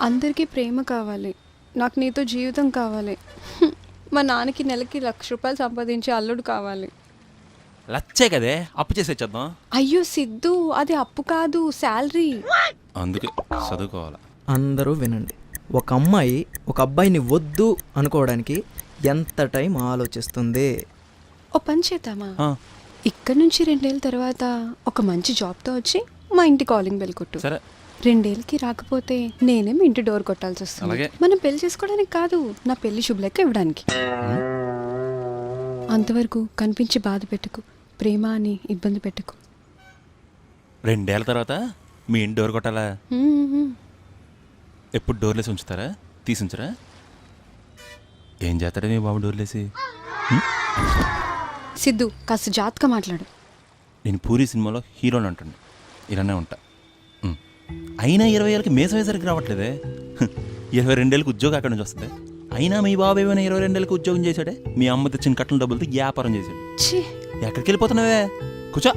అందరికీ ప్రేమ కావాలి, నాకు నీతో జీవితం కావాలి. మా నాన్నకి నెలకి 1,00,000 రూపాయలు సంపాదించే అల్లుడు కావాలి. లచ్చే కదే అప్పు చేసి వచ్చేద్దాం. అయ్యో సిద్ధు, అది అప్పు కాదు, శాలరీ. అందుకే చదువుకోవాలా. అందరూ వినండి, ఒక అమ్మాయి ఒక అబ్బాయిని వద్దు అనుకోవడానికి ఎంత టైం ఆలోచిస్తుంది? ఓ పని చేద్దామా, ఆ, ఇక్కడ నుంచి 2 ఏళ్ళ తర్వాత ఒక మంచి జాబ్తో వచ్చి మా ఇంటి కాలింగ్ బెల్ కొట్టు. సరే 2 ఏళ్ళకి రాకపోతే నేనే మీ ఇంటి డోర్ కొట్టాల్సి వస్తుంది. అలాగే. మనం పెళ్లి చేసుకోవడానికి కాదు, నా పెళ్లి శుభ్లెక్క ఇవ్వడానికి. అంతవరకు కనిపించి బాధ పెట్టుకు, ప్రేమ అని ఇబ్బంది పెట్టుకు. 2 ఏళ్ళ తర్వాత మీ ఇంటి డోర్ కొట్టాలా? ఎప్పుడు డోర్లేసి ఉంచుతారా? తీసి ఉంచరా? ఏం చేస్తాడే మీ బాబు డోర్లేసి? సిద్ధు, కాస్త జాగ్రత్తగా మాట్లాడు. నేను పూరి సినిమాలో హీరోని అంటుండే, ఇలానే ఉంటా. అయినా 20 ఏళ్ళకి మేసం వేసరికి రావట్లేదే. 22 ఏళ్ళకి ఉద్యోగం అక్కడి నుంచి వస్తుంది. అయినా మీ బాబు ఏమైనా 22 ఏళ్ళకి ఉద్యోగం చేశాడే? మీ అమ్మ తెచ్చిన కట్టిన డబ్బులతో వ్యాపారం చేశాడు. ఛీ, ఎక్కడికి వెళ్ళిపోతున్నావే? కూర్చో.